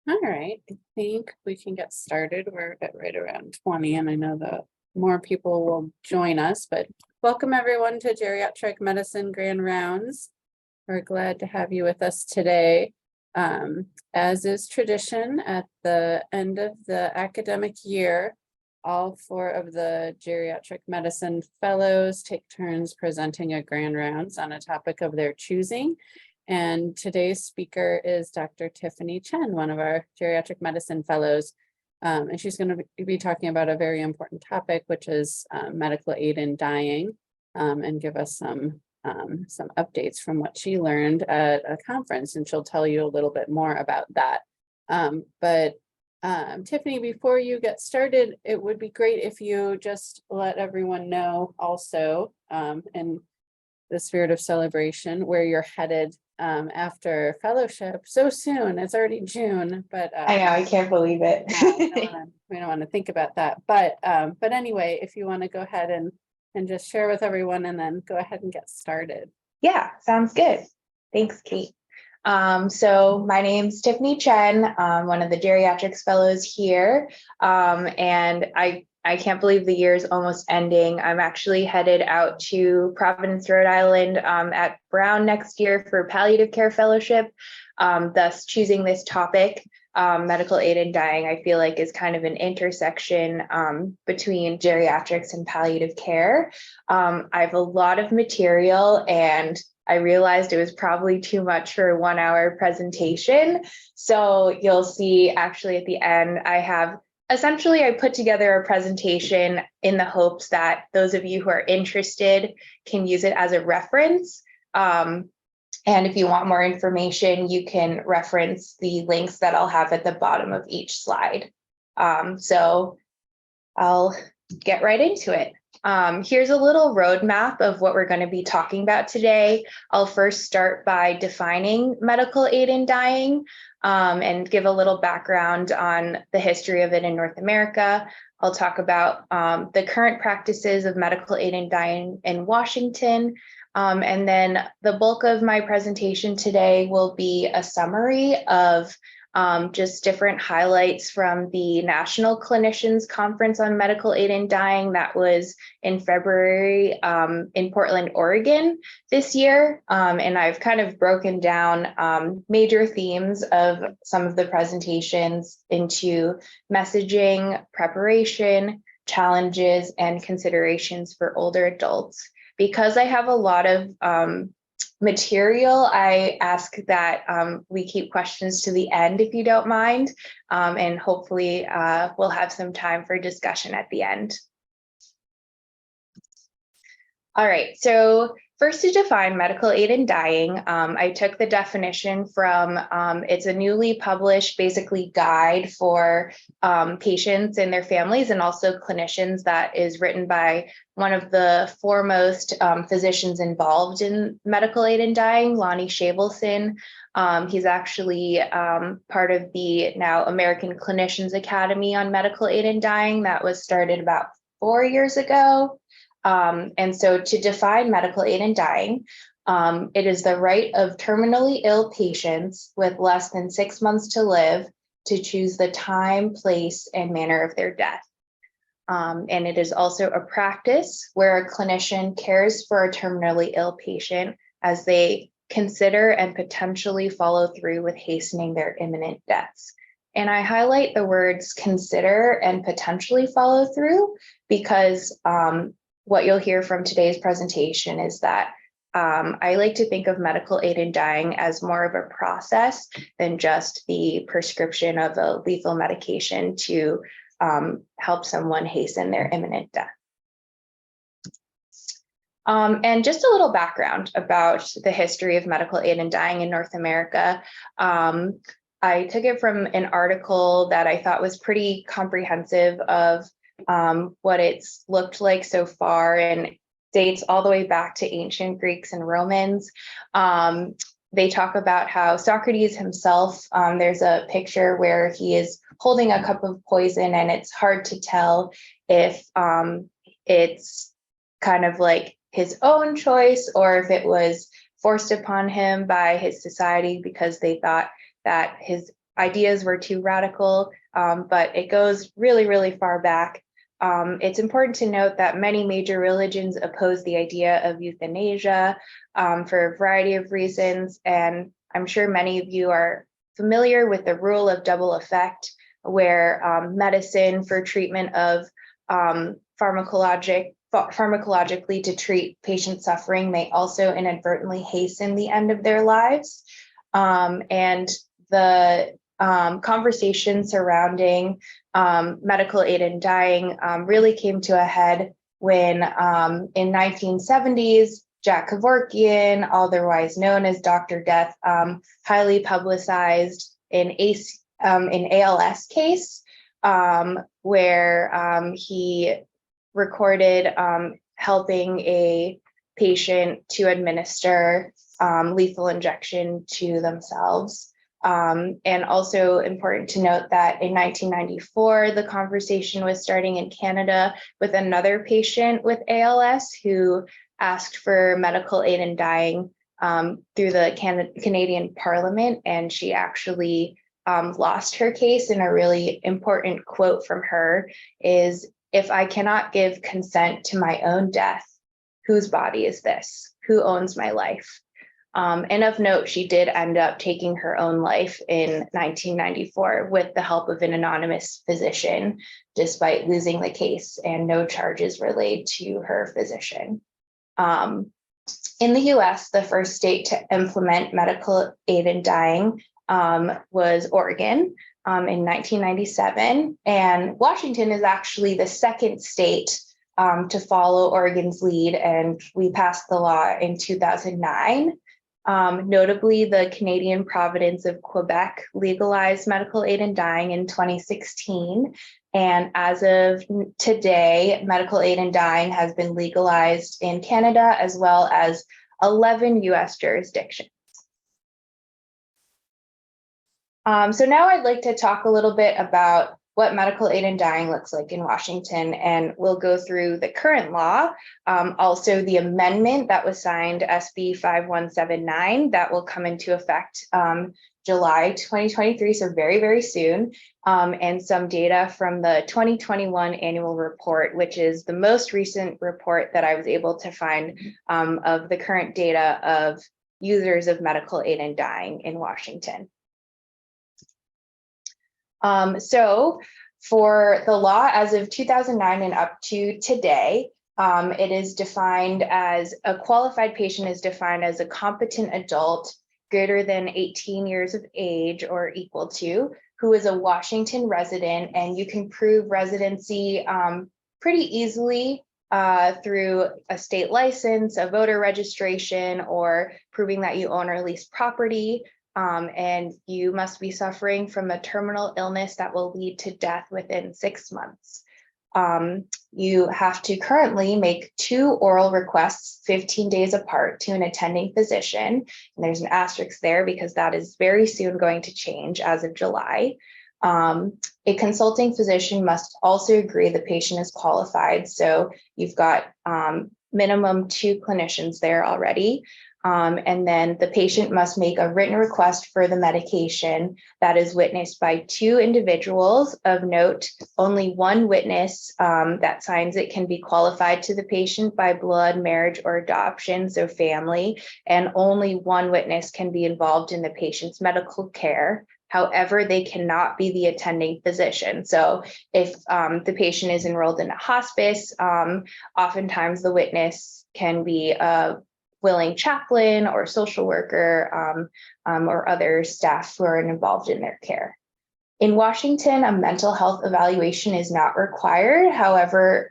All right, I think we can get started. We're at right around 20, and I know that more people will join us, but welcome everyone to Geriatric Medicine Grand Rounds. We're glad to have you with us today. As is tradition, at the end of the academic year, all 4 of the Geriatric Medicine Fellows take turns presenting a Grand Rounds on a topic of their choosing. And today's speaker is Dr. Tiffany Chen, one of our Geriatric Medicine Fellows. And she's going to be talking about a very important topic, which is medical aid in dying, and give us some updates from what she learned at a conference, and she'll tell you a little bit more about that. Tiffany, before you get started, it would be great if you just let everyone know also, in the spirit of celebration, where you're headed after fellowship so soon. It's already June, but I know, I can't believe it. we don't want to think about that. But anyway, if you want to go ahead and just share with everyone, and then go ahead and get started. Yeah, sounds good. Thanks, Kate. So my name's Tiffany Chen. I'm one of the geriatrics fellows here. And I can't believe the year is almost ending. I'm actually headed out to Providence, Rhode Island at Brown next year for palliative care fellowship. Thus choosing this topic, medical aid in dying, I feel like is kind of an intersection between geriatrics and palliative care. I have a lot of material, and I realized it was probably too much for a 1-hour presentation. So you'll see actually at the end, I put together a presentation in the hopes that those of you who are interested can use it as a reference. And if you want more information, you can reference the links that I'll have at the bottom of each slide. So I'll get right into it. Here's a little roadmap of what we're going to be talking about today. I'll first start by defining medical aid in dying, and give a little background on the history of it in North America. I'll talk about the current practices of medical aid in dying in Washington. And then the bulk of my presentation today will be a summary of just different highlights from the National Clinicians Conference on Medical Aid in Dying that was in February in Portland, Oregon this year. And I've kind of broken down major themes of some of the presentations into messaging, preparation, challenges, and considerations for older adults. Because I have a lot of material, I ask that we keep questions to the end if you don't mind, and hopefully we'll have some time for discussion at the end. All right, so first, to define medical aid in dying, I took the definition from, it's a newly published basically guide for patients and their families and also clinicians that is written by one of the foremost physicians involved in medical aid in dying, Lonnie Shabelson. He's actually part of the now American Clinicians Academy on Medical Aid in Dying that was started about 4 years ago. And so to define medical aid in dying, it is the right of terminally ill patients with less than 6 months to live to choose the time, place, and manner of their death. And it is also a practice where a clinician cares for a terminally ill patient as they consider and potentially follow through with hastening their imminent deaths. And I highlight the words consider and potentially follow through because what you'll hear from today's presentation is that I like to think of medical aid in dying as more of a process than just the prescription of a lethal medication to help someone hasten their imminent death. And just a little background about the history of medical aid in dying in North America. I took it from an article that I thought was pretty comprehensive of what it's looked like so far, and dates all the way back to ancient Greeks and Romans. They talk about how Socrates himself, there's a picture where he is holding a cup of poison, and it's hard to tell if it's kind of like his own choice or if it was forced upon him by his society because they thought that his ideas were too radical, but it goes really, really far back. It's important to note that many major religions oppose the idea of euthanasia for a variety of reasons. And I'm sure many of you are familiar with the rule of double effect, where medicine for treatment of pharmacologically to treat patient suffering may also inadvertently hasten the end of their lives. And the conversation surrounding medical aid in dying really came to a head when in 1970s, Jack Kevorkian, otherwise known as Dr. Death, highly publicized an ALS case where he recorded helping a patient to administer lethal injection to themselves. And also important to note that in 1994, the conversation was starting in Canada with another patient with ALS who asked for medical aid in dying through the Canadian Parliament, and she actually lost her case. And a really important quote from her is, "If I cannot give consent to my own death, whose body is this? Who owns my life?" And of note, she did end up taking her own life in 1994 with the help of an anonymous physician, despite losing the case and no charges were laid to her physician. In the US, the first state to implement medical aid in dying was Oregon in 1997. And Washington is actually the second state to follow Oregon's lead, and we passed the law in 2009. Notably, the Canadian province of Quebec legalized medical aid in dying in 2016. And as of today, medical aid in dying has been legalized in Canada as well as 11 US jurisdictions. So now I'd like to talk a little bit about what medical aid in dying looks like in Washington, and we'll go through the current law, also the amendment that was signed, SB 5179, that will come into effect July 2023, so very, very soon, and some data from the 2021 annual report, which is the most recent report that I was able to find of the current data of users of medical aid in dying in Washington. So for the law as of 2009 and up to today, it is defined as a qualified patient is defined as a competent adult greater than 18 years of age or equal to, who is a Washington resident, and you can prove residency pretty easily through a state license, a voter registration, or proving that you own or lease property. And you must be suffering from a terminal illness that will lead to death within 6 months. You have to currently make 2 oral requests 15 days apart to an attending physician. And there's an asterisk there because that is very soon going to change as of July. A consulting physician must also agree the patient is qualified. So you've got minimum 2 clinicians there already. And then the patient must make a written request for the medication that is witnessed by 2 individuals. Of note, only 1 witness that signs it can be qualified to the patient by blood, marriage, or adoption, so family, and only 1 witness can be involved in the patient's medical care. However, they cannot be the attending physician. So if the patient is enrolled in a hospice, oftentimes the witness can be a willing chaplain or social worker or other staff who are involved in their care. In Washington, a mental health evaluation is not required, however,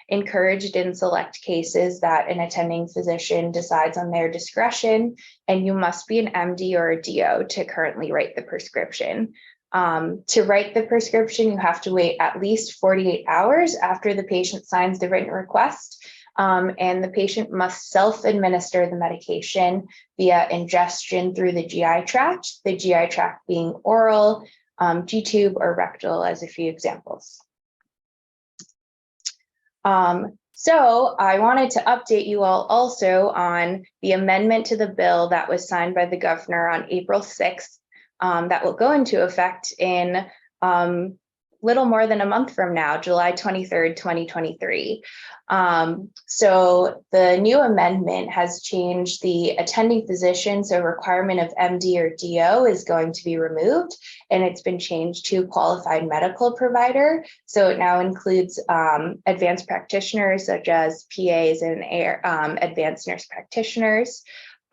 encouraged in select cases that an attending physician decides on their discretion, and you must be an MD or a DO to currently write the prescription. To write the prescription, you have to wait at least 48 hours after the patient signs the written request. And the patient must self-administer the medication via ingestion through the GI tract, the GI tract being oral, G-tube, or rectal as a few examples. So I wanted to update you all also on the amendment to the bill that was signed by the governor on April 6th. that will go into effect in little more than a month from now, July 23rd, 2023. So the new amendment has changed the attending physician, so requirement of MD or DO is going to be removed, and it's been changed to qualified medical provider. So it now includes advanced practitioners such as PAs and advanced nurse practitioners.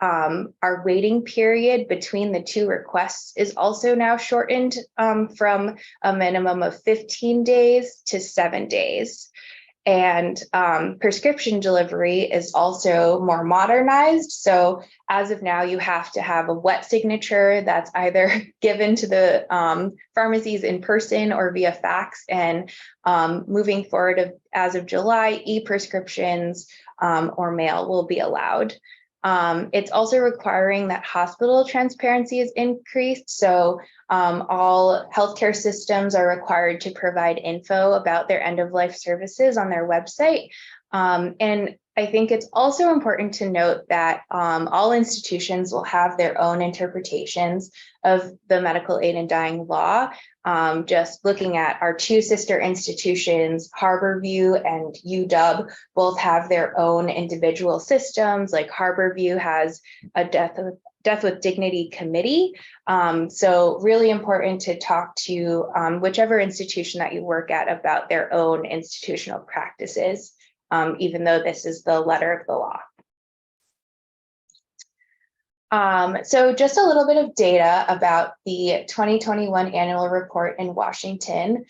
Our waiting period between the two requests is also now shortened from a minimum of 15 days to 7 days. And prescription delivery is also more modernized. So as of now, you have to have a wet signature that's either given to the pharmacies in person or via fax. And moving forward, as of July, e-prescriptions or mail will be allowed. It's also requiring that hospital transparency is increased. So all healthcare systems are required to provide info about their end-of-life services on their website. And I think it's also important to note that all institutions will have their own interpretations of the medical aid in dying law. Just looking at our two sister institutions, Harborview and UW, both have their own individual systems. Like Harborview has a death with dignity committee. So really important to talk to whichever institution that you work at about their own institutional practices, even though this is the letter of the law. So just a little bit of data about the 2021 annual report in Washington.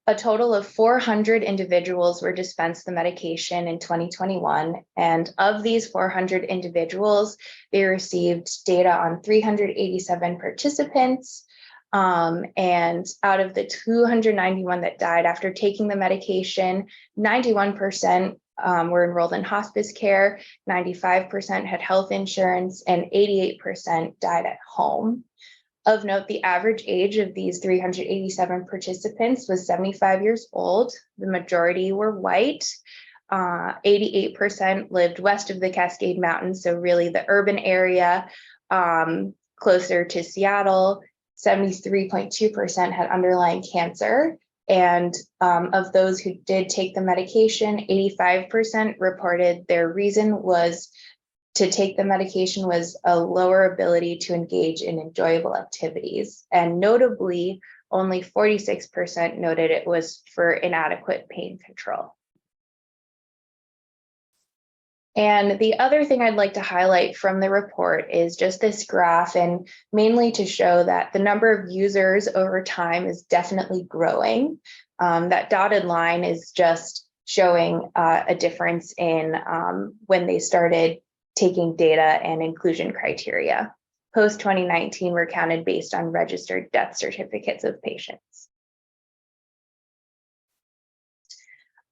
A total of 400 individuals were dispensed the medication in 2021. And of these 400 individuals, they received data on 387 participants. And out of the 291 that died after taking the medication, 91% were enrolled in hospice care, 95% had health insurance, and 88% died at home. Of note, the average age of these 387 participants was 75 years old. The majority were white. 88% lived west of the Cascade Mountains, so really the urban area, closer to Seattle. 73.2% had underlying cancer. And of those who did take the medication, 85% reported their reason was to take the medication was a lower ability to engage in enjoyable activities. And notably, only 46% noted it was for inadequate pain control. And the other thing I'd like to highlight from the report is just this graph, and mainly to show that the number of users over time is definitely growing. That dotted line is just showing a difference in when they started taking data and inclusion criteria. Post 2019 were counted based on registered death certificates of patients.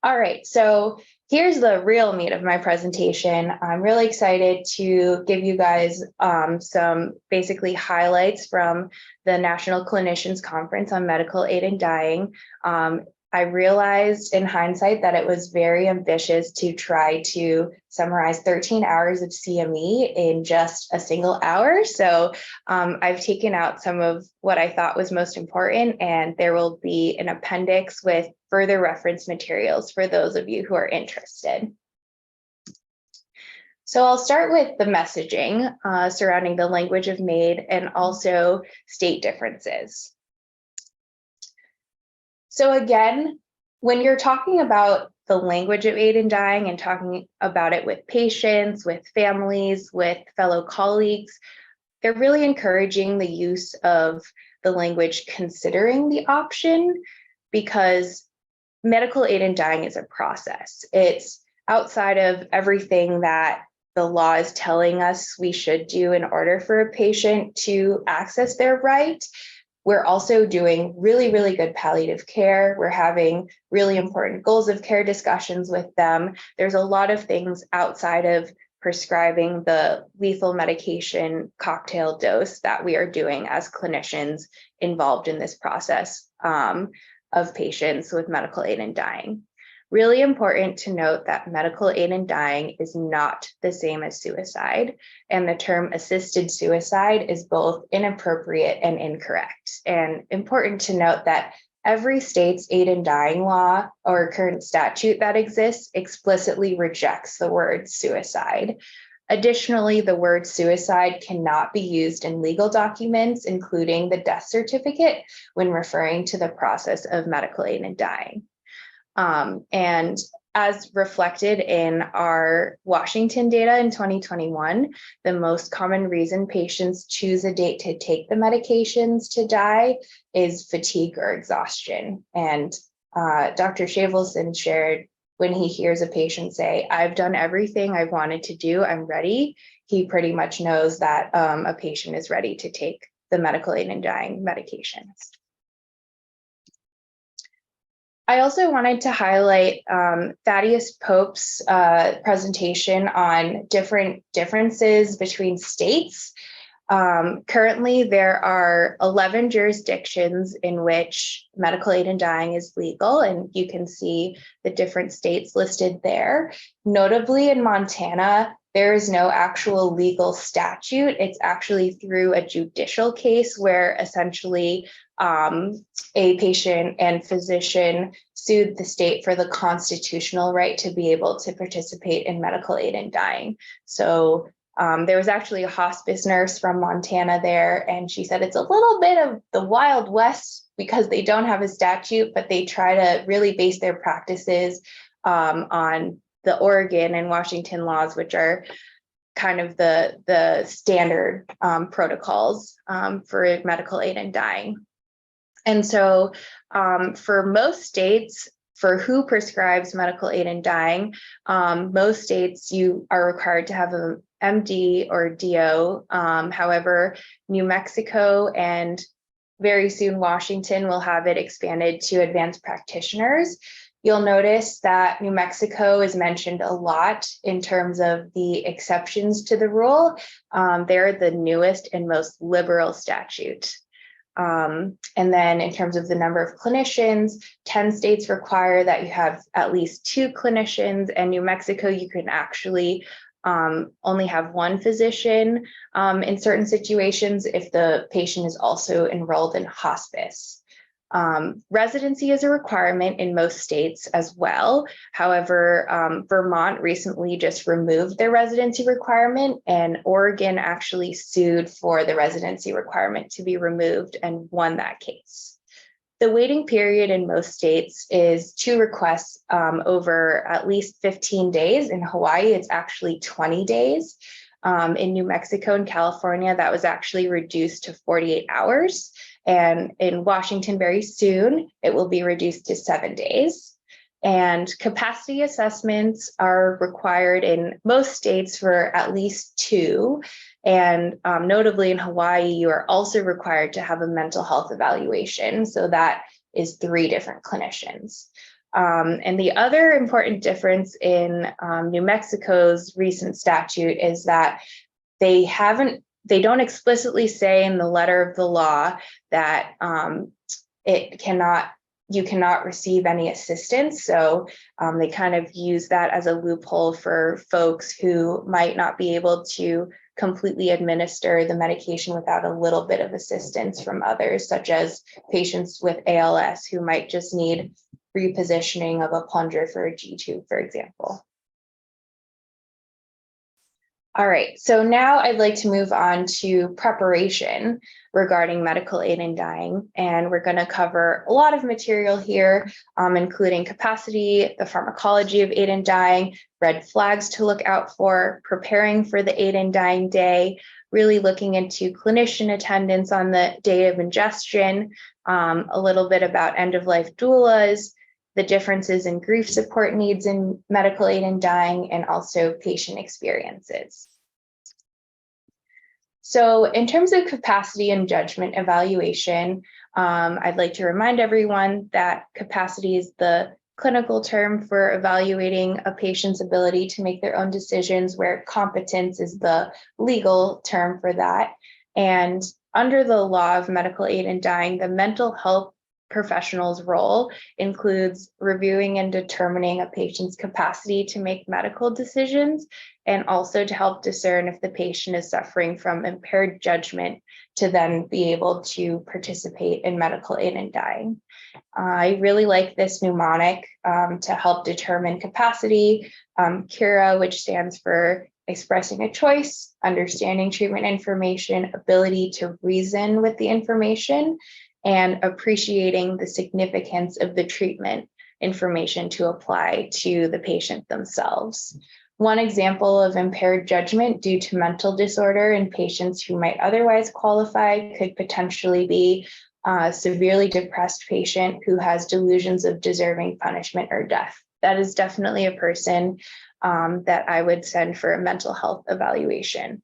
All right, so here's the real meat of my presentation. I'm really excited to give you guys some basically highlights from the National Clinicians Conference on Medical Aid in Dying. I realized in hindsight that it was very ambitious to try to summarize 13 hours of CME in just a single hour. So I've taken out some of what I thought was most important, and there will be an appendix with further reference materials for those of you who are interested. So I'll start with the messaging surrounding the language of MAID and also state differences. So again, when you're talking about the language of aid in dying and talking about it with patients, with families, with fellow colleagues, they're really encouraging the use of the language considering the option, because medical aid in dying is a process. It's outside of everything that the law is telling us we should do in order for a patient to access their right. We're also doing really, really good palliative care. We're having really important goals of care discussions with them. There's a lot of things outside of prescribing the lethal medication cocktail dose that we are doing as clinicians involved in this process of patients with medical aid in dying. Really important to note that medical aid in dying is not the same as suicide, and the term assisted suicide is both inappropriate and incorrect. And important to note that every state's aid in dying law or current statute that exists explicitly rejects the word suicide. Additionally, the word suicide cannot be used in legal documents, including the death certificate, when referring to the process of medical aid in dying. And as reflected in our Washington data in 2021, the most common reason patients choose a date to take the medications to die is fatigue or exhaustion. And Dr. Shavelson shared, when he hears a patient say, "I've done everything I wanted to do, I'm ready," he pretty much knows that a patient is ready to take the medical aid in dying medications. I also wanted to highlight Thaddeus Pope's presentation on differences between states. Currently, there are 11 jurisdictions in which medical aid in dying is legal, and you can see the different states listed there. Notably, in Montana, there is no actual legal statute. It's actually through a judicial case where essentially a patient and physician sued the state for the constitutional right to be able to participate in medical aid in dying. So there was actually a hospice nurse from Montana there, and she said it's a little bit of the Wild West because they don't have a statute, but they try to really base their practices on the Oregon and Washington laws, which are kind of the standard protocols for medical aid in dying. And so for most states, for who prescribes medical aid in dying, most states you are required to have an MD or DO. However, New Mexico and very soon Washington will have it expanded to advanced practitioners. You'll notice that New Mexico is mentioned a lot in terms of the exceptions to the rule. They're the newest and most liberal statute. And then in terms of the number of clinicians, 10 states require that you have at least 2 clinicians, and New Mexico, you can actually only have 1 physician in certain situations if the patient is also enrolled in hospice. Residency is a requirement in most states as well. However, Vermont recently just removed their residency requirement, and Oregon actually sued for the residency requirement to be removed and won that case. The waiting period in most states is 2 requests over at least 15 days. In Hawaii, it's actually 20 days. In New Mexico and California, that was actually reduced to 48 hours. And in Washington, very soon, it will be reduced to 7 days. And capacity assessments are required in most states for at least 2. And notably in Hawaii, you are also required to have a mental health evaluation. So that is 3 different clinicians. And the other important difference in New Mexico's recent statute is that they don't explicitly say in the letter of the law that you cannot receive any assistance. So they kind of use that as a loophole for folks who might not be able to completely administer the medication without a little bit of assistance from others, such as patients with ALS who might just need repositioning of a plunger for a G-tube, for example. All right, so now I'd like to move on to preparation regarding medical aid in dying. And we're going to cover a lot of material here, including capacity, the pharmacology of aid in dying, red flags to look out for, preparing for the aid in dying day, really looking into clinician attendance on the day of ingestion, a little bit about end-of-life doulas, the differences in grief support needs in medical aid in dying, and also patient experiences. So in terms of capacity and judgment evaluation, I'd like to remind everyone that capacity is the clinical term for evaluating a patient's ability to make their own decisions, where competence is the legal term for that. And under the law of medical aid in dying, the mental health professional's role includes reviewing and determining a patient's capacity to make medical decisions, and also to help discern if the patient is suffering from impaired judgment to then be able to participate in medical aid in dying. I really like this mnemonic to help determine capacity. CURA, which stands for expressing a choice, understanding treatment information, ability to reason with the information, and appreciating the significance of the treatment information to apply to the patient themselves. One example of impaired judgment due to mental disorder in patients who might otherwise qualify could potentially be a severely depressed patient who has delusions of deserving punishment or death. That is definitely a person that I would send for a mental health evaluation.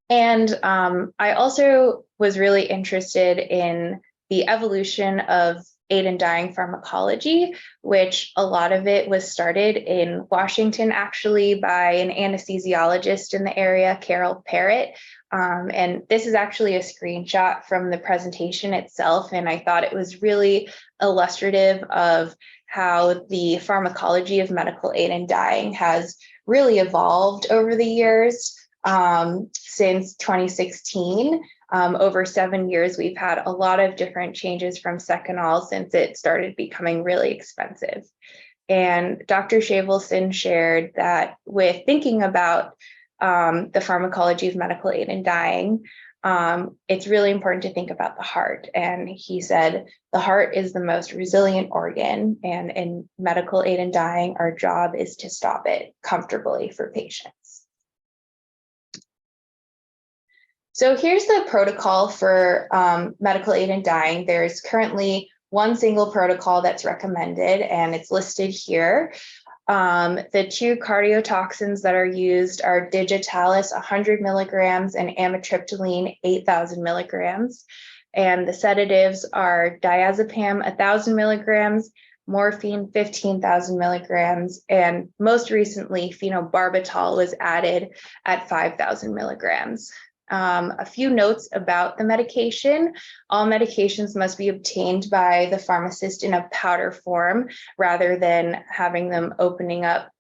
And I also was really interested in the evolution of aid in dying pharmacology, which a lot of it was started in Washington, actually, by an anesthesiologist in the area, Carol Parrott. And this is actually a screenshot from the presentation itself, and I thought it was really illustrative of how the pharmacology of medical aid in dying has really evolved over the years. Since 2016, over 7 years, we've had a lot of different changes from Seconal since it started becoming really expensive. And Dr. Shavelson shared that with thinking about the pharmacology of medical aid in dying, it's really important to think about the heart. And he said, the heart is the most resilient organ, and in medical aid in dying, our job is to stop it comfortably for patients. So here's the protocol for medical aid in dying. There's currently one single protocol that's recommended, and it's listed here. The two cardiotoxins that are used are digitalis 100 milligrams and amitriptyline 8,000 milligrams. And the sedatives are diazepam 1,000 milligrams, morphine 15,000 milligrams, and most recently phenobarbital was added at 5,000 milligrams. A few notes about the medication. All medications must be obtained by the pharmacist in a powder form rather than having them opening up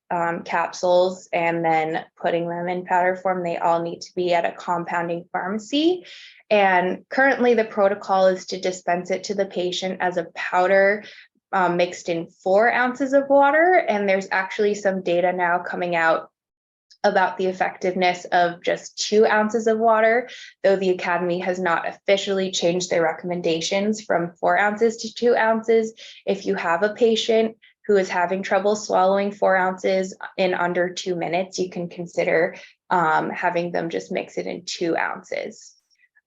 capsules and then putting them in powder form. They all need to be at a compounding pharmacy. And currently the protocol is to dispense it to the patient as a powder mixed in 4 ounces of water. And there's actually some data now coming out about the effectiveness of just 2 ounces of water, though the Academy has not officially changed their recommendations from 4 ounces to 2 ounces. If you have a patient who is having trouble swallowing 4 ounces in under 2 minutes, you can consider having them just mix it in 2 ounces.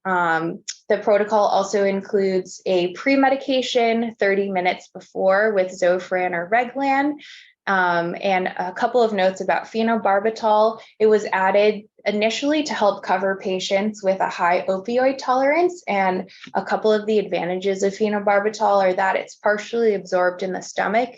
The protocol also includes a pre-medication 30 minutes before with Zofran or Reglan. And a couple of notes about phenobarbital. It was added initially to help cover patients with a high opioid tolerance. And a couple of the advantages of phenobarbital are that it's partially absorbed in the stomach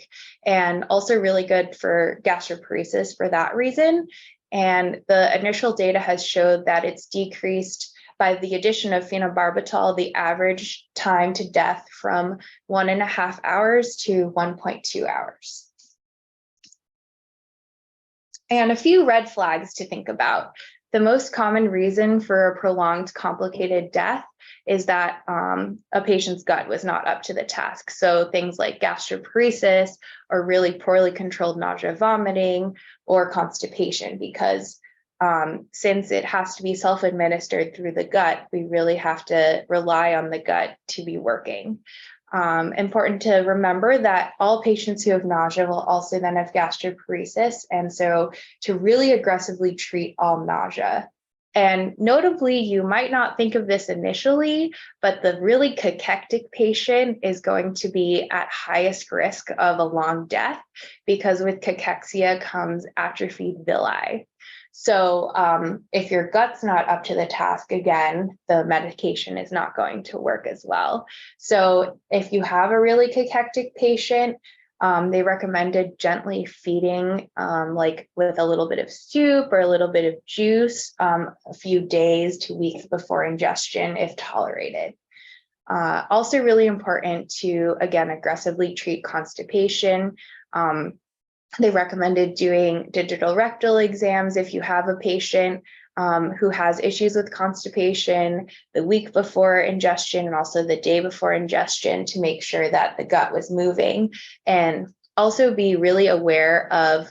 and also really good for gastroparesis for that reason. And the initial data has showed that it's decreased by the addition of phenobarbital, the average time to death from 1.5 hours to 1.2 hours. And a few red flags to think about. The most common reason for a prolonged complicated death is that a patient's gut was not up to the task. So things like gastroparesis or really poorly controlled nausea, vomiting, or constipation, because since it has to be self-administered through the gut, we really have to rely on the gut to be working. Important to remember that all patients who have nausea will also then have gastroparesis, and so to really aggressively treat all nausea. And notably, you might not think of this initially, but the really cachectic patient is going to be at highest risk of a long death, because with cachexia comes atrophied villi. So if your gut's not up to the task, again, the medication is not going to work as well. So if you have a really cachectic patient, they recommended gently feeding, like with a little bit of soup or a little bit of juice, a few days to weeks before ingestion, if tolerated. Also really important to, again, aggressively treat constipation. They recommended doing digital rectal exams if you have a patient who has issues with constipation the week before ingestion and also the day before ingestion to make sure that the gut was moving, and also be really aware of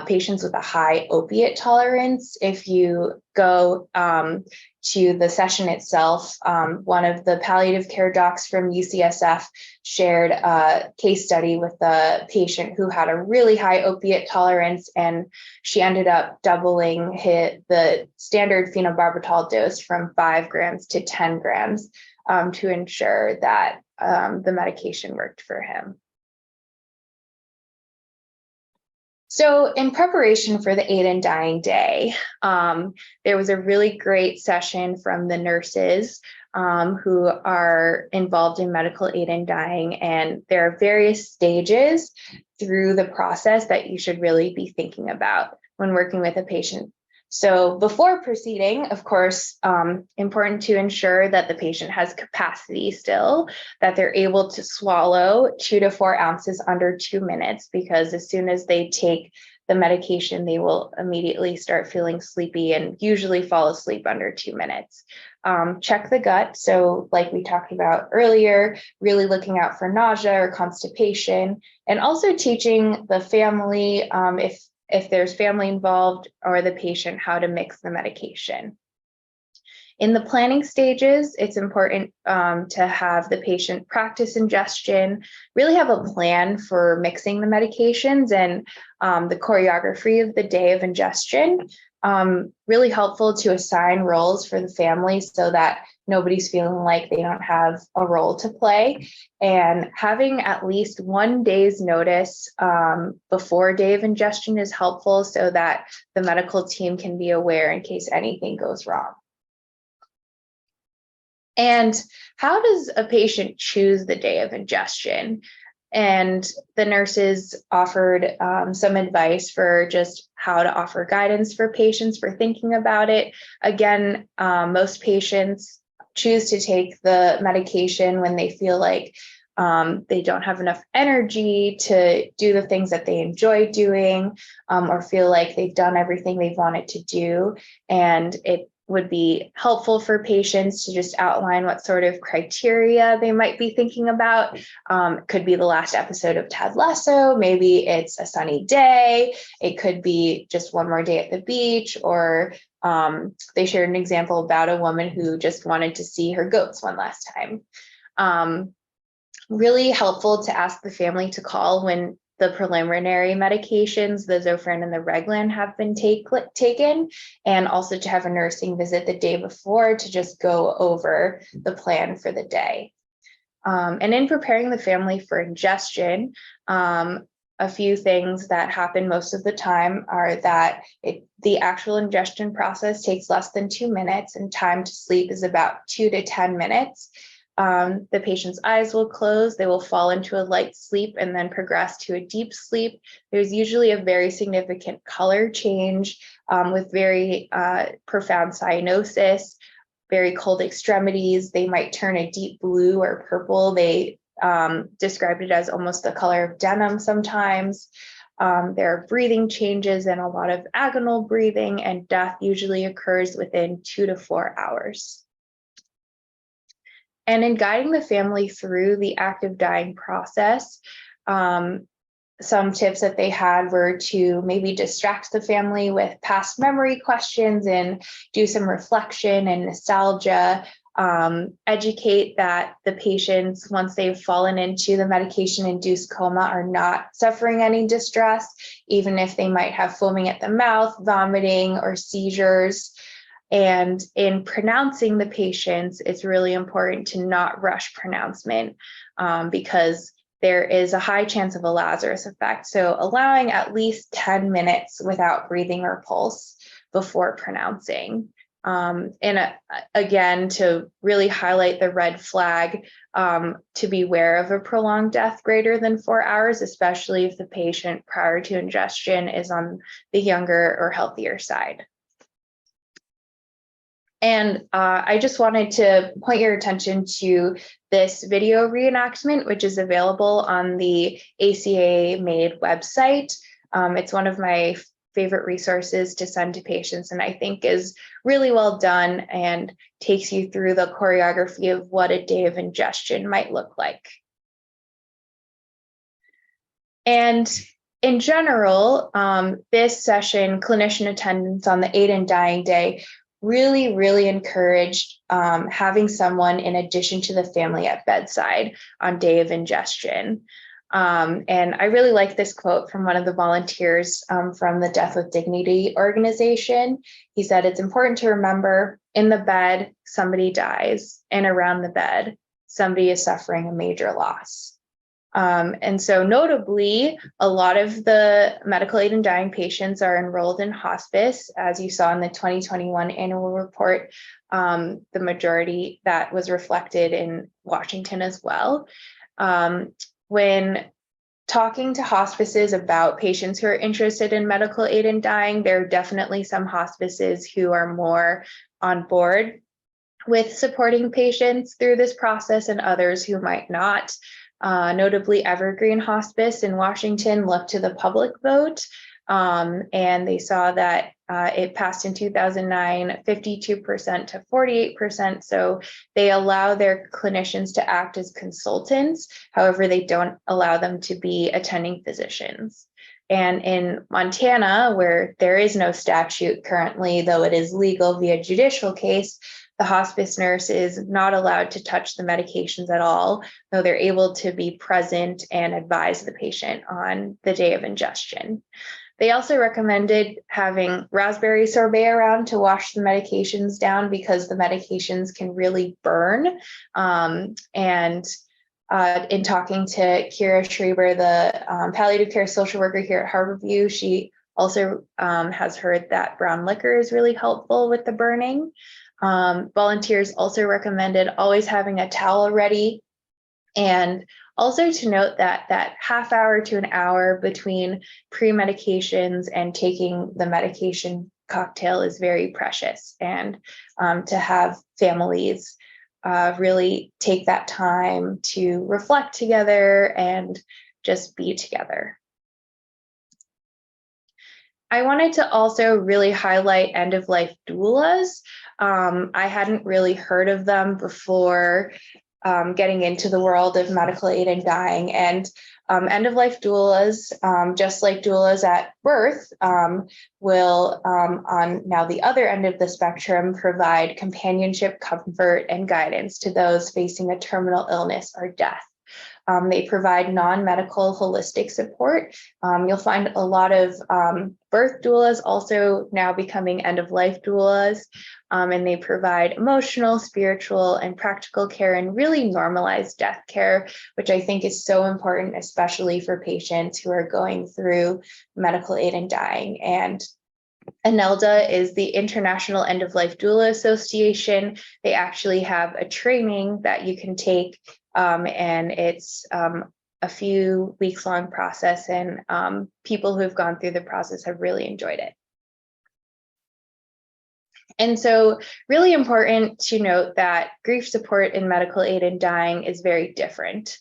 patients with a high opiate tolerance. If you go to the session itself, one of the palliative care docs from UCSF shared a case study with a patient who had a really high opiate tolerance, and she ended up doubling the standard phenobarbital dose from 5 grams to 10 grams to ensure that the medication worked for him. So in preparation for the Aid in Dying Day, there was a really great session from the nurses who are involved in medical aid in dying, and there are various stages through the process that you should really be thinking about when working with a patient. So before proceeding, of course, important to ensure that the patient has capacity still, that they're able to swallow 2 to 4 ounces under 2 minutes, because as soon as they take the medication, they will immediately start feeling sleepy and usually fall asleep under 2 minutes. Check the gut. So like we talked about earlier, really looking out for nausea or constipation, and also teaching the family, if there's family involved or the patient, how to mix the medication. In the planning stages, it's important to have the patient practice ingestion, really have a plan for mixing the medications and the choreography of the day of ingestion. Really helpful to assign roles for the family so that nobody's feeling like they don't have a role to play, and having at least 1 day's notice before day of ingestion is helpful so that the medical team can be aware in case anything goes wrong. And how does a patient choose the day of ingestion? And the nurses offered some advice for just how to offer guidance for patients for thinking about it. Again, most patients choose to take the medication when they feel like they don't have enough energy to do the things that they enjoy doing, or feel like they've done everything they've wanted to do. And it would be helpful for patients to just outline what sort of criteria they might be thinking about. Could be the last episode of Ted Lasso, maybe it's a sunny day, it could be just one more day at the beach, or they shared an example about a woman who just wanted to see her goats one last time. Really helpful to ask the family to call when the preliminary medications, the Zofran and the Reglan, have been taken, and also to have a nursing visit the day before to just go over the plan for the day. And in preparing the family for ingestion, a few things that happen most of the time are that the actual ingestion process takes less than 2 minutes, and time to sleep is about 2 to 10 minutes. The patient's eyes will close, they will fall into a light sleep and then progress to a deep sleep. There's usually a very significant color change with very profound cyanosis, very cold extremities. They might turn a deep blue or purple. They described it as almost the color of denim sometimes. There are breathing changes and a lot of agonal breathing, and death usually occurs within 2 to 4 hours. And in guiding the family through the active dying process, some tips that they had were to maybe distract the family with past memory questions and do some reflection and nostalgia, educate that the patients, once they've fallen into the medication-induced coma, are not suffering any distress, even if they might have foaming at the mouth, vomiting, or seizures. And in pronouncing the patients, it's really important to not rush pronouncement because there is a high chance of a Lazarus effect. So allowing at least 10 minutes without breathing or pulse before pronouncing. Again, to really highlight the red flag, to beware of a prolonged death greater than 4 hours, especially if the patient prior to ingestion is on the younger or healthier side. And I just wanted to point your attention to this video reenactment, which is available on the ACA MAID website. It's one of my favorite resources to send to patients, and I think is really well done and takes you through the choreography of what a day of ingestion might look like. And in general, this session, clinician attendance on the Aid in Dying Day, really encouraged having someone in addition to the family at bedside on day of ingestion. And I really like this quote from one of the volunteers from the Death with Dignity organization. He said, "It's important to remember in the bed, somebody dies, and around the bed, somebody is suffering a major loss." And so notably, a lot of the medical aid in dying patients are enrolled in hospice, as you saw in the 2021 annual report, the majority that was reflected in Washington as well. When talking to hospices about patients who are interested in medical aid in dying, there are definitely some hospices who are more on board with supporting patients through this process and others who might not. Notably, Evergreen Hospice in Washington looked to the public vote, and they saw that it passed in 2009, 52% to 48%. So they allow their clinicians to act as consultants. However, they don't allow them to be attending physicians. And in Montana, where there is no statute currently, though it is legal via judicial case, the hospice nurse is not allowed to touch the medications at all, though they're able to be present and advise the patient on the day of ingestion. They also recommended having raspberry sorbet around to wash the medications down because the medications can really burn. In talking to Kira Schreiber, the palliative care social worker here at Harborview, she also has heard that brown liquor is really helpful with the burning. Volunteers also recommended always having a towel ready, and also to note that half hour to an hour between pre-medications and taking the medication cocktail is very precious, and to have families really take that time to reflect together and just be together. I wanted to also really highlight end-of-life doulas. I hadn't really heard of them before getting into the world of medical aid in dying. And end-of-life doulas, just like doulas at birth, will, on now the other end of the spectrum, provide companionship, comfort, and guidance to those facing a terminal illness or death. They provide non-medical holistic support. You'll find a lot of birth doulas also now becoming end-of-life doulas, and they provide emotional, spiritual, and practical care and really normalized death care, which I think is so important, especially for patients who are going through medical aid in dying. And ANELDA is the International End-of-Life Doula Association. They actually have a training that you can take, and it's a few weeks long process, and people who've gone through the process have really enjoyed it. And so really important to note that grief support in medical aid in dying is very different.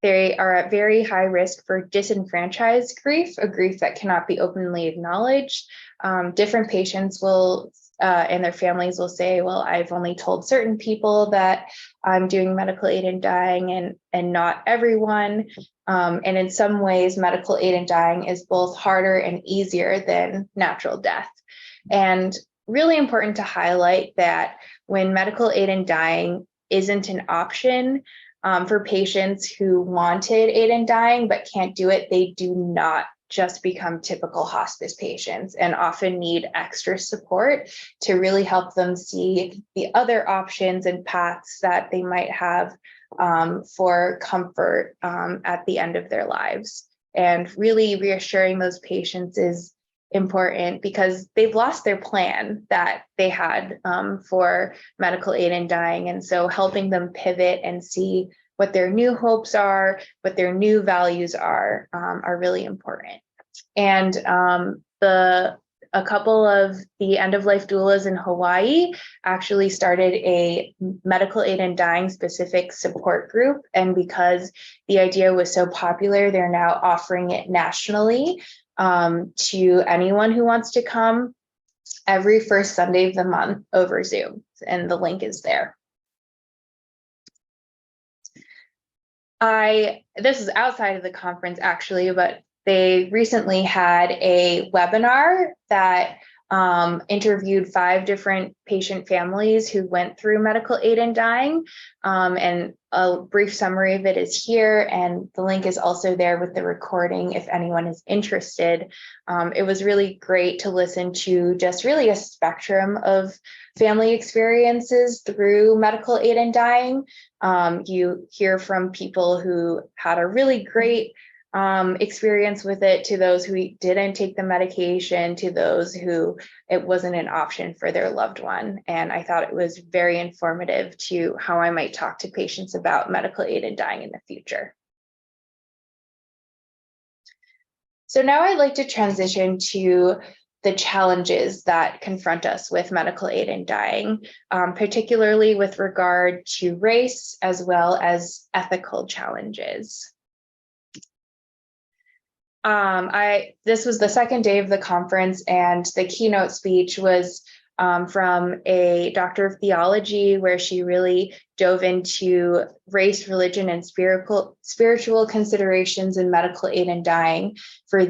They are at very high risk for disenfranchised grief, a grief that cannot be openly acknowledged. Different patients will and their families will say, well, I've only told certain people that I'm doing medical aid in dying and not everyone. And in some ways, medical aid in dying is both harder and easier than natural death. And really important to highlight that when medical aid in dying isn't an option for patients who wanted aid in dying but can't do it, they do not just become typical hospice patients and often need extra support to really help them see the other options and paths that they might have for comfort at the end of their lives. And really reassuring those patients is important because they've lost their plan that they had for medical aid in dying. And so helping them pivot and see what their new hopes are, what their new values are really important. And the a couple of the end-of-life doulas in Hawaii actually started a medical aid in dying specific support group. And because the idea was so popular, they're now offering it nationally to anyone who wants to come every first Sunday of the month over Zoom. And the link is there. This is outside of the conference actually, but they recently had a webinar that interviewed 5 different patient families who went through medical aid in dying. And a brief summary of it is here, and the link is also there with the recording if anyone is interested. It was really great to listen to just really a spectrum of family experiences through medical aid in dying. You hear from people who had a really great experience with it, to those who didn't take the medication, to those who it wasn't an option for their loved one. And I thought it was very informative to how I might talk to patients about medical aid in dying in the future. So now I'd like to transition to the challenges that confront us with medical aid in dying, particularly with regard to race as well as ethical challenges. This was the second day of the conference, and the keynote speech was from a doctor of theology, where she really dove into race, religion, and spiritual considerations in medical aid in dying for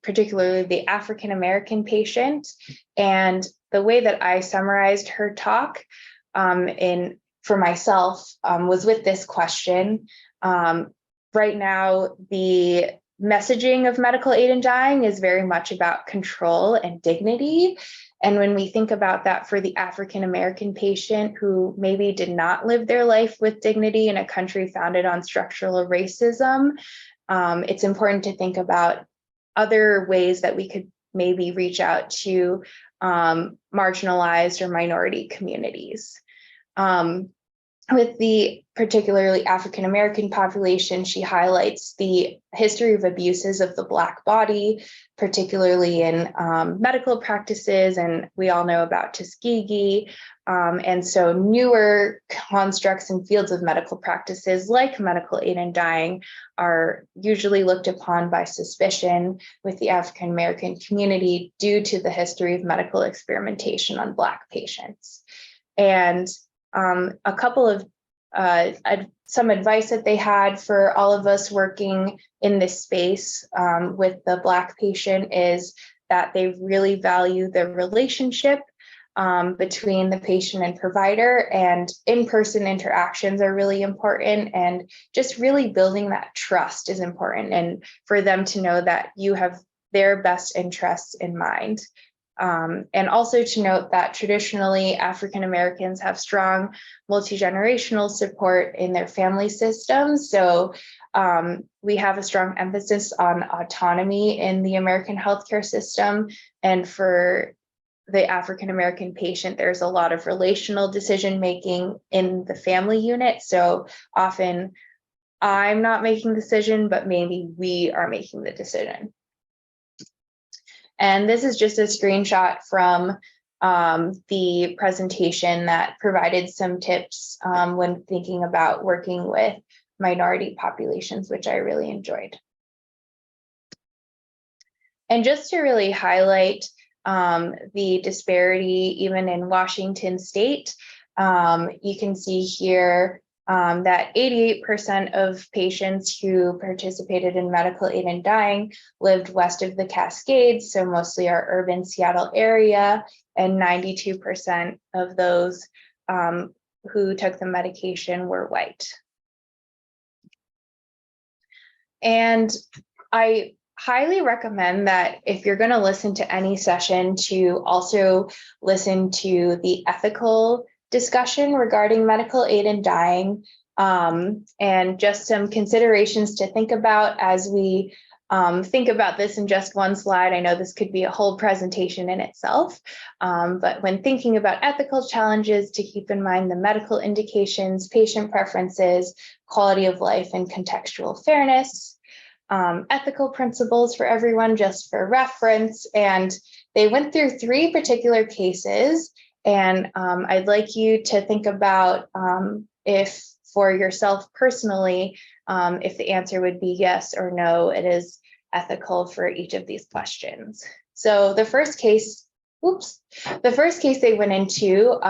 particularly the African American patient. And the way that I summarized her talk for myself was with this question. Right now, the messaging of medical aid in dying is very much about control and dignity. And when we think about that for the African American patient who maybe did not live their life with dignity in a country founded on structural racism, it's important to think about other ways that we could maybe reach out to marginalized or minority communities. With the particularly African American population, she highlights the history of abuses of the Black body, particularly in medical practices, and we all know about Tuskegee. And so newer constructs and fields of medical practices like medical aid in dying are usually looked upon by suspicion with the African American community due to the history of medical experimentation on Black patients. And a couple of some advice that they had for all of us working in this space with the Black patient is that they really value the relationship between the patient and provider, and in-person interactions are really important, and just really building that trust is important, and for them to know that you have their best interests in mind. And also to note that traditionally African Americans have strong multi-generational support in their family systems. So we have a strong emphasis on autonomy in the American healthcare system. And for the African American patient, there's a lot of relational decision-making in the family unit. So often I'm not making the decision, but maybe we are making the decision. And this is just a screenshot from the presentation that provided some tips when thinking about working with minority populations, which I really enjoyed. And just to really highlight the disparity even in Washington state, you can see here that 88% of patients who participated in medical aid in dying lived west of the Cascades, so mostly our urban Seattle area, and 92% of those who took the medication were white. And I highly recommend that if you're going to listen to any session, to also listen to the ethical discussion regarding medical aid in dying, and just some considerations to think about as we think about this in just one slide. I know this could be a whole presentation in itself, but when thinking about ethical challenges, to keep in mind the medical indications, patient preferences, quality of life, and contextual fairness. Ethical principles for everyone, just for reference, and they went through 3 particular cases, and I'd like you to think about if for yourself personally, if the answer would be yes or no, it is ethical for each of these questions. So the first case they went into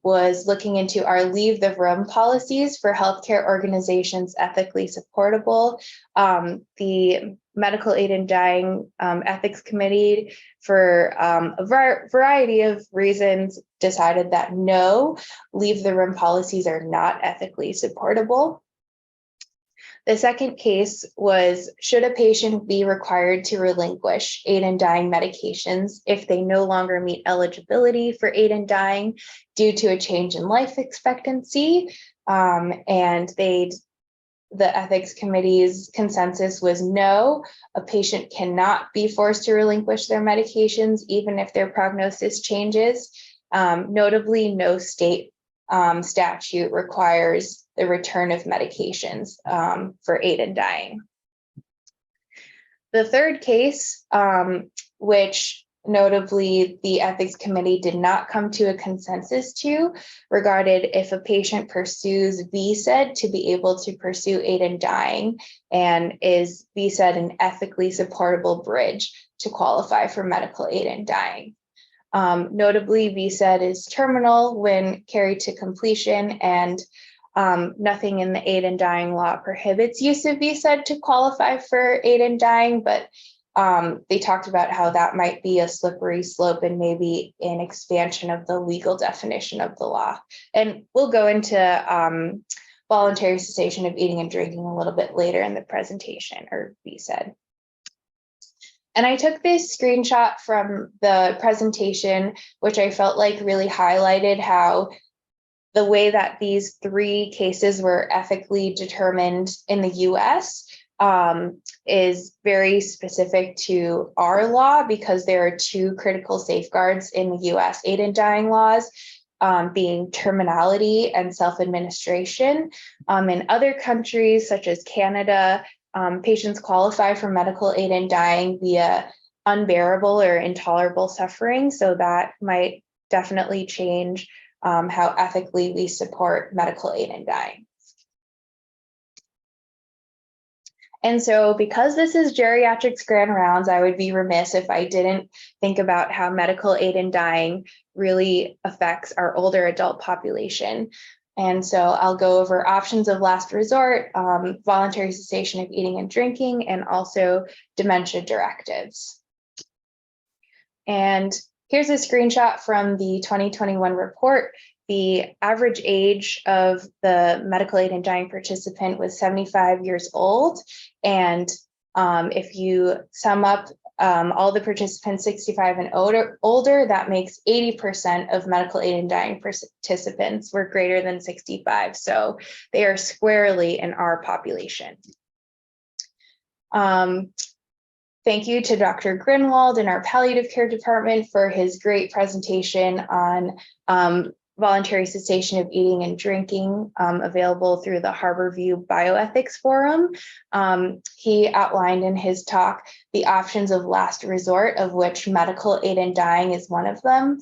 was looking into our leave the room policies for healthcare organizations ethically supportable. The Medical Aid in Dying Ethics Committee, for a variety of reasons, decided that no, leave the room policies are not ethically supportable. The second case was, should a patient be required to relinquish aid in dying medications if they no longer meet eligibility for aid in dying due to a change in life expectancy? And the ethics committee's consensus was no, a patient cannot be forced to relinquish their medications even if their prognosis changes. Notably, no state statute requires the return of medications for aid in dying. The third case, which notably the ethics committee did not come to a consensus to, regarded if a patient pursues VSED to be able to pursue aid in dying, and is VSED an ethically supportable bridge to qualify for medical aid in dying. Notably, VSED is terminal when carried to completion, and nothing in the aid in dying law prohibits use of VSED to qualify for aid in dying, but they talked about how that might be a slippery slope and maybe an expansion of the legal definition of the law. And we'll go into voluntary cessation of eating and drinking a little bit later in the presentation, or VSED. And I took this screenshot from the presentation, which I felt like really highlighted how the way that these 3 cases were ethically determined in the US is very specific to our law, because there are 2 critical safeguards in the US aid in dying laws, being terminality and self-administration. In other countries, such as Canada, patients qualify for medical aid in dying via unbearable or intolerable suffering. So that might definitely change how ethically we support medical aid in dying. And so, because this is Geriatric's Grand Rounds, I would be remiss if I didn't think about how medical aid in dying really affects our older adult population. And so I'll go over options of last resort, voluntary cessation of eating and drinking, and also dementia directives. And here's a screenshot from the 2021 report. The average age of the medical aid in dying participant was 75 years old. And if you sum up all the participants 65 and older, that makes 80% of medical aid in dying participants were greater than 65. So they are squarely in our population. Thank you to Dr. Grinwald in our palliative care department for his great presentation on voluntary cessation of eating and drinking, available through the Harborview Bioethics Forum. He outlined in his talk the options of last resort, of which medical aid in dying is one of them.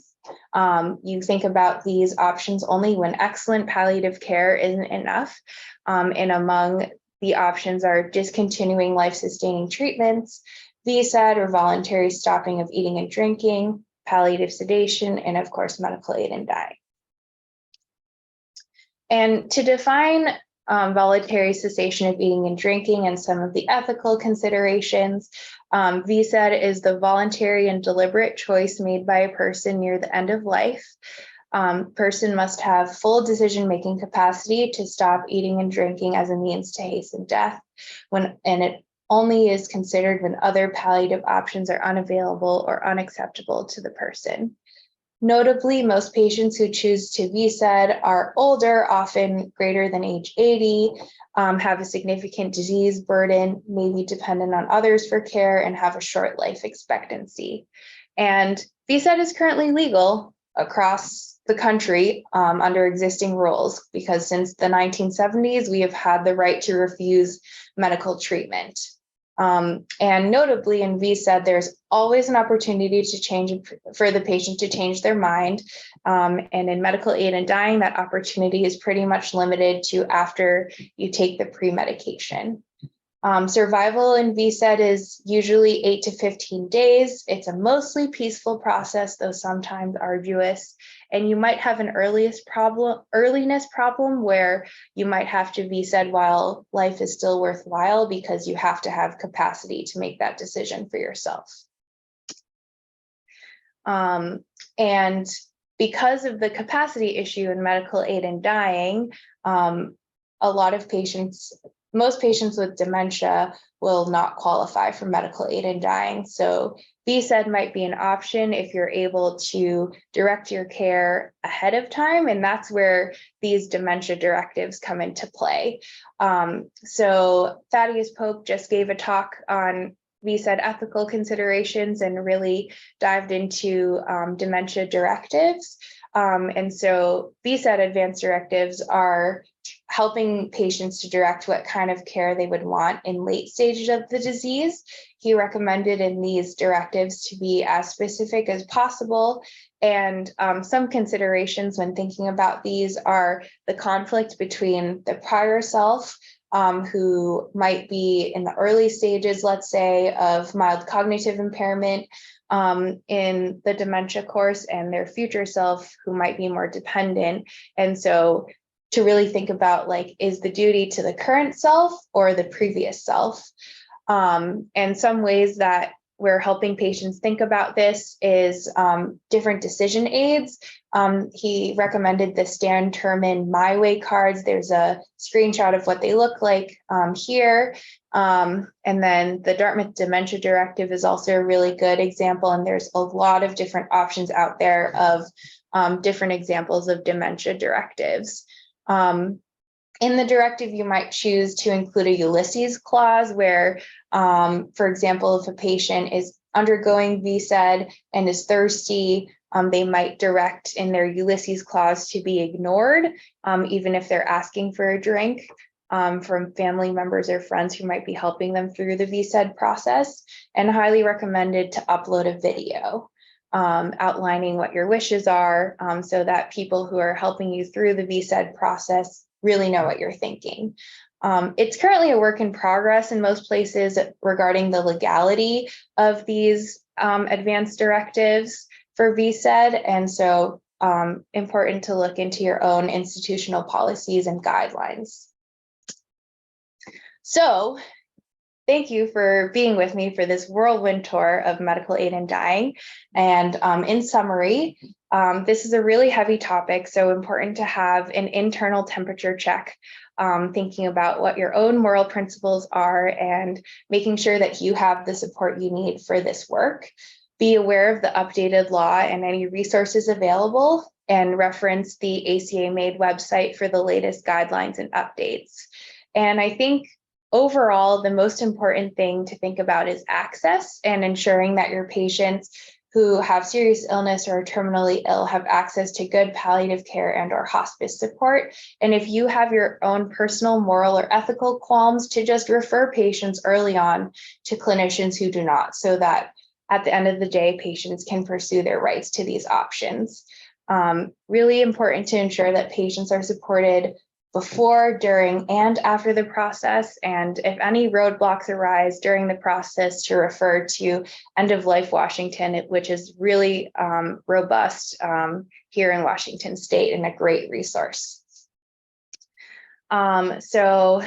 You think about these options only when excellent palliative care isn't enough. And among the options are discontinuing life-sustaining treatments, VSED or voluntary stopping of eating and drinking, palliative sedation, and of course, medical aid in dying. And to define voluntary cessation of eating and drinking and some of the ethical considerations, VSED is the voluntary and deliberate choice made by a person near the end of life. Person must have full decision-making capacity to stop eating and drinking as a means to hasten death, and it only is considered when other palliative options are unavailable or unacceptable to the person. Notably, most patients who choose to VSED are older, often greater than age 80, have a significant disease burden, may be dependent on others for care, and have a short life expectancy. And VSED is currently legal across the country under existing rules, because since the 1970s, we have had the right to refuse medical treatment. And notably in VSED, there's always an opportunity to change for the patient to change their mind. And in medical aid and dying, that opportunity is pretty much limited to after you take the pre-medication. Survival in VSED is usually 8 to 15 days. It's a mostly peaceful process, though sometimes arduous. And you might have an earliness problem where you might have to VSED while life is still worthwhile because you have to have capacity to make that decision for yourself. And because of the capacity issue in medical aid and dying, a lot of patients, most patients with dementia will not qualify for medical aid in dying. So VSED might be an option if you're able to direct your care ahead of time. And that's where these dementia directives come into play. So Thaddeus Pope just gave a talk on VSED ethical considerations and really dived into dementia directives. And so VSED advanced directives are helping patients to direct what kind of care they would want in late stages of the disease. He recommended in these directives to be as specific as possible. And some considerations when thinking about these are the conflict between the prior self, who might be in the early stages, let's say, of mild cognitive impairment in the dementia course, and their future self who might be more dependent. And so to really think about, like, is the duty to the current self or the previous self? And some ways that we're helping patients think about this is different decision aids. He recommended the Stan Terman My Way cards. There's a screenshot of what they look like here. And then the Dartmouth Dementia Directive is also a really good example. And there's a lot of different options out there of different examples of dementia directives. In the directive, you might choose to include a Ulysses clause where, for example, if a patient is undergoing VSED and is thirsty, they might direct in their Ulysses clause to be ignored, even if they're asking for a drink from family members or friends who might be helping them through the VSED process, and highly recommended to upload a video outlining what your wishes are so that people who are helping you through the VSED process really know what you're thinking. It's currently a work in progress in most places regarding the legality of these advanced directives for VSED. And so important to look into your own institutional policies and guidelines. So thank you for being with me for this whirlwind tour of medical aid and dying. And in summary, this is a really heavy topic, so important to have an internal temperature check, thinking about what your own moral principles are and making sure that you have the support you need for this work. Be aware of the updated law and any resources available, and reference the ACA MAID website for the latest guidelines and updates. And I think overall, the most important thing to think about is access and ensuring that your patients who have serious illness or are terminally ill have access to good palliative care and or hospice support. And if you have your own personal, moral, or ethical qualms, to just refer patients early on to clinicians who do not, so that at the end of the day, patients can pursue their rights to these options. Really important to ensure that patients are supported before, during, and after the process. And if any roadblocks arise during the process, to refer to End of Life Washington, which is really robust here in Washington State and a great resource. So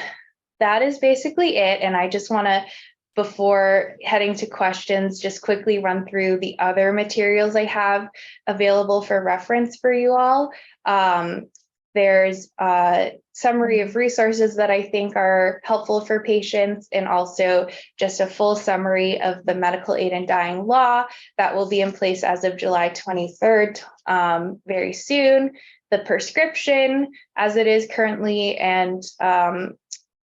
that is basically it. And I just want to, before heading to questions, just quickly run through the other materials I have available for reference for you all. There's a summary of resources that I think are helpful for patients, and also just a full summary of the medical aid and dying law that will be in place as of July 23rd, very soon. The prescription as it is currently and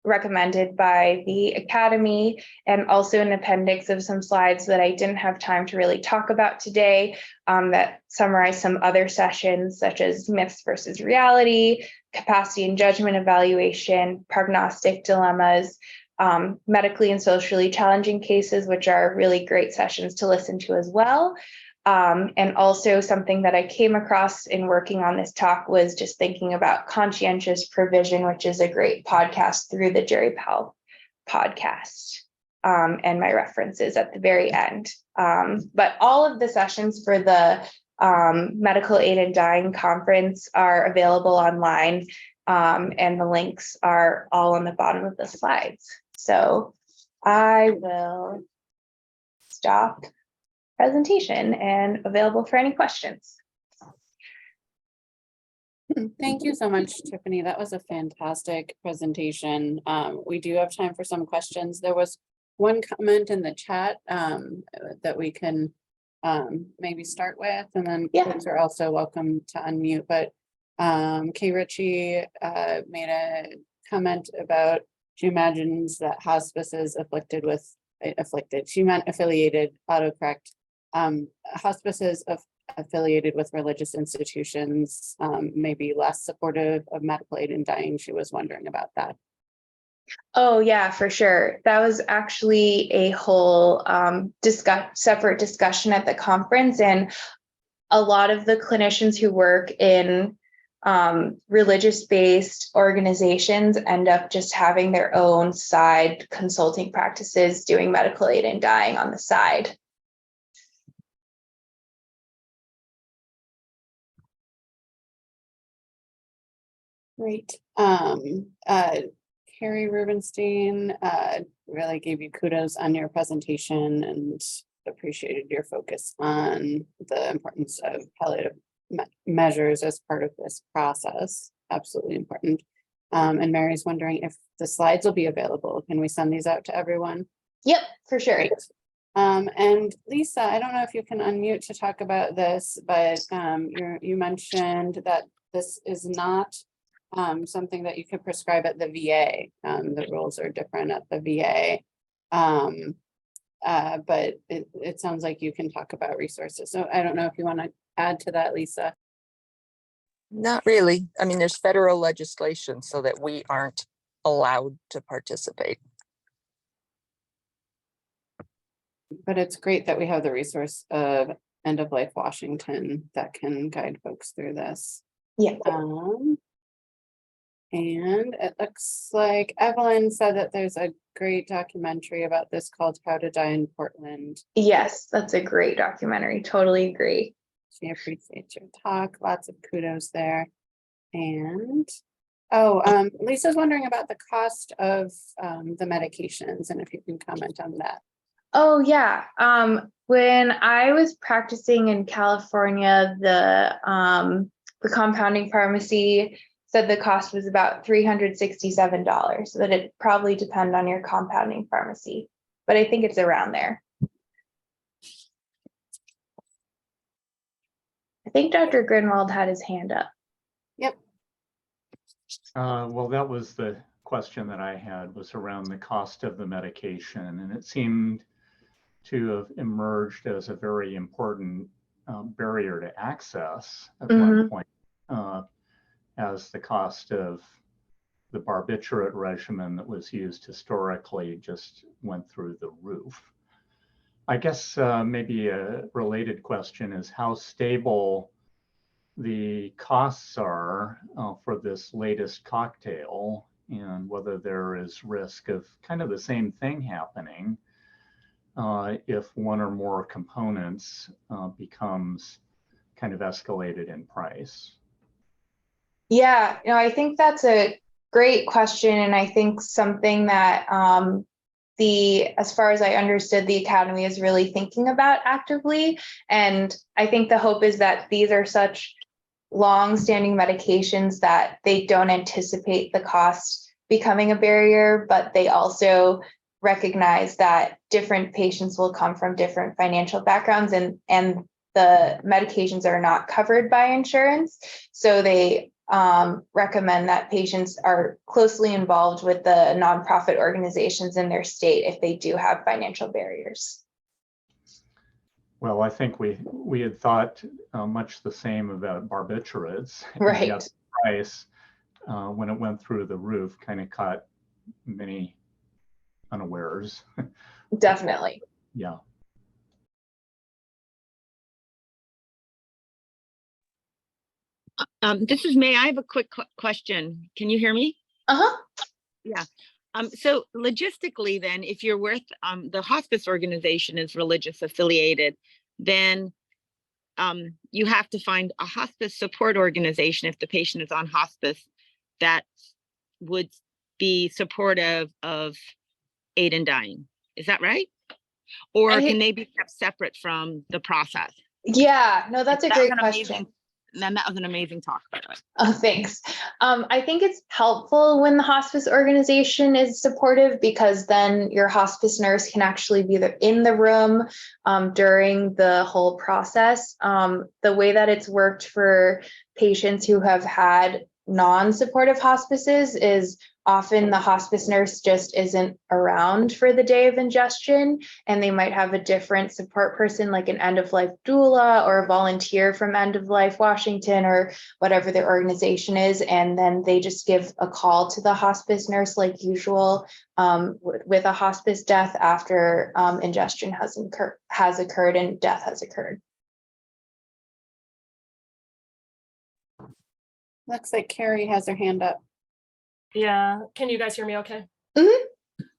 recommended by the Academy, and also an appendix of some slides that I didn't have time to really talk about today that summarize some other sessions such as myths versus reality, capacity and judgment evaluation, prognostic dilemmas, medically and socially challenging cases, which are really great sessions to listen to as well. And also something that I came across in working on this talk was just thinking about conscientious provision, which is a great podcast through the GeriPal podcast. And my references at the very end. But all of the sessions for the Medical Aid in Dying conference are available online, and the links are all on the bottom of the slides. So I will stop presentation and available for any questions. Thank you so much, Tiffany. That was a fantastic presentation. We do have time for some questions. There was one comment in the chat that we can maybe start with, and then folks are also welcome to unmute. But Kay Ritchie made a comment about, she imagines that hospices she meant affiliated, autocorrect, hospices affiliated with religious institutions may be less supportive of medical aid in dying. She was wondering about that. Oh yeah, for sure. That was actually a whole separate discussion at the conference, and a lot of the clinicians who work in religious-based organizations end up just having their own side consulting practices doing medical aid in dying on the side. Great. Carrie Rubenstein really gave you kudos on your presentation and appreciated your focus on the importance of palliative measures as part of this process. Absolutely important. And Mary's wondering if the slides will be available. Can we send these out to everyone? Yep, for sure. Great. And Lisa, I don't know if you can unmute to talk about this, but you mentioned that this is not something that you could prescribe at the VA. The rules are different at the VA. But it sounds like you can talk about resources. So I don't know if you want to add to that, Lisa. Not really. I mean, there's federal legislation so that we aren't allowed to participate. But it's great that we have the resource of End of Life Washington that can guide folks through this. Yeah. And it looks like Evelyn said that there's a great documentary about this called How to Die in Portland. Yes, that's a great documentary. Totally agree. She appreciates your talk. Lots of kudos there. And Lisa's wondering about the cost of the medications and if you can comment on that. Oh yeah. When I was practicing in California, the compounding pharmacy said the cost was about $367, but it probably depend on your compounding pharmacy, but I think it's around there. I think Dr. Grinwald had his hand up. Yep. Well, that was the question that I had, was around the cost of the medication, and it seemed to have emerged as a very important barrier to access at one point, as the cost of the barbiturate regimen that was used historically just went through the roof. I guess maybe a related question is how stable the costs are for this latest cocktail, and whether there is risk of kind of the same thing happening if one or more components becomes kind of escalated in price. Yeah, I think that's a great question, and I think something that as far as I understood, the Academy is really thinking about actively. And I think the hope is that these are such long-standing medications that they don't anticipate the cost becoming a barrier, but they also recognize that different patients will come from different financial backgrounds, and the medications are not covered by insurance. So they recommend that patients are closely involved with the nonprofit organizations in their state if they do have financial barriers. Well, I think we had thought much the same about barbiturates. Right. Yet the price, when it went through the roof, kind of caught many unawares. Definitely. Yeah. This is May. I have a quick question. Can you hear me? Uh-huh. Yeah. So logistically then, if you're with the hospice organization is religious affiliated, then you have to find a hospice support organization if the patient is on hospice that would be supportive of aid in dying. Is that right? Or can they be kept separate from the process? Yeah, no, that's a That was great an question. amazing, then that was an amazing talk, by the way. Oh, thanks. I think it's helpful when the hospice organization is supportive, because then your hospice nurse can actually be in the room during the whole process. The way that it's worked for patients who have had non-supportive hospices is often the hospice nurse just isn't around for the day of ingestion, and they might have a different support person, like an end-of-life doula or a volunteer from End of Life Washington or whatever their organization is, and then they just give a call to the hospice nurse like usual with a hospice death after ingestion has occurred and death has occurred. Looks like Carrie has her hand up. Yeah, can you guys hear me okay? Mhm.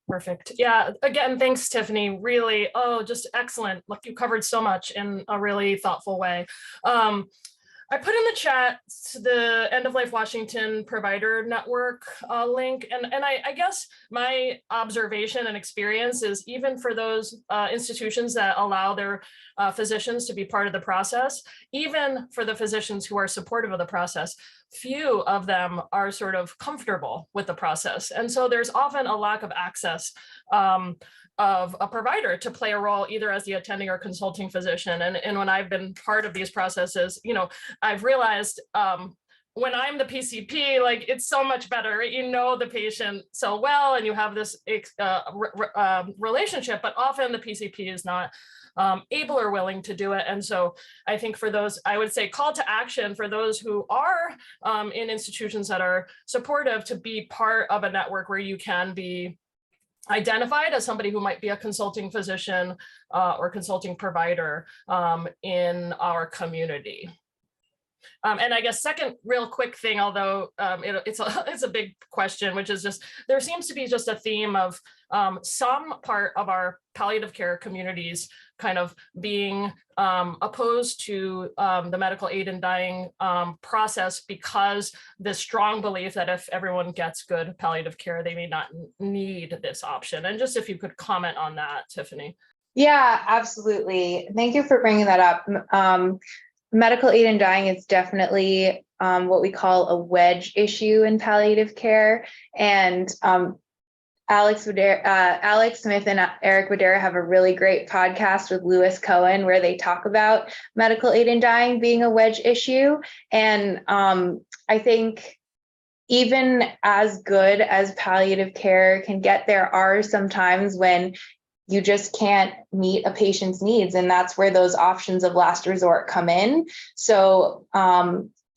Perfect. Yeah, again, thanks, Tiffany. Really, just excellent. Look, you covered so much in a really thoughtful way. I put in the chat the End of Life Washington provider network link, and I guess my observation and experience is even for those institutions that allow their physicians to be part of the process, even for the physicians who are supportive of the process, few of them are sort of comfortable with the process. And so there's often a lack of access of a provider to play a role either as the attending or consulting physician. And when I've been part of these processes, I've realized when I'm the PCP, like it's so much better. You know the patient so well, and you have this relationship, but often the PCP is not able or willing to do it. And so I think for those, I would say call to action for those who are in institutions that are supportive to be part of a network where you can be identified as somebody who might be a consulting physician or consulting provider in our community. And I guess second real quick thing, although it's a big question, which is just, there seems to be just a theme of some part of our palliative care communities kind of being opposed to the medical aid in dying process because the strong belief that if everyone gets good palliative care, they may not need this option. And just if you could comment on that, Tiffany. Yeah, absolutely. Thank you for bringing that up. Medical aid in dying is definitely what we call a wedge issue in palliative care. And Alex Smith and Eric Wadera have a really great podcast with Lewis Cohen where they talk about medical aid in dying being a wedge issue. And I think even as good as palliative care can get, there are some times when you just can't meet a patient's needs. And that's where those options of last resort come in. So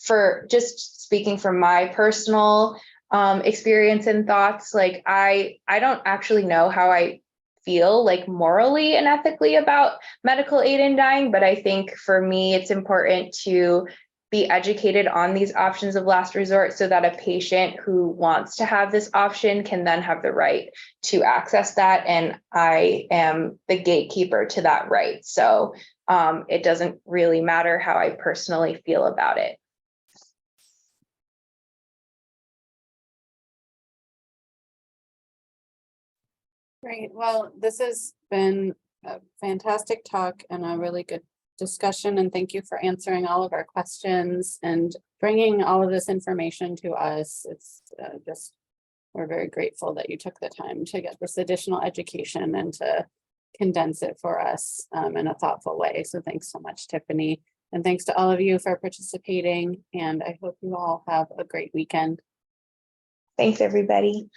for just speaking from my personal experience and thoughts, like I don't actually know how I feel like morally and ethically about medical aid in dying, but I think for me, it's important to be educated on these options of last resort so that a patient who wants to have this option can then have the right to access that. And I am the gatekeeper to that right. So it doesn't really matter how I personally feel about it. Great. Well, this has been a fantastic talk and a really good discussion. And thank you for answering all of our questions and bringing all of this information to us. It's we're very grateful that you took the time to get this additional education and to condense it for us in a thoughtful way. So thanks so much, Tiffany. And thanks to all of you for participating. And I hope you all have a great weekend. Thanks, everybody.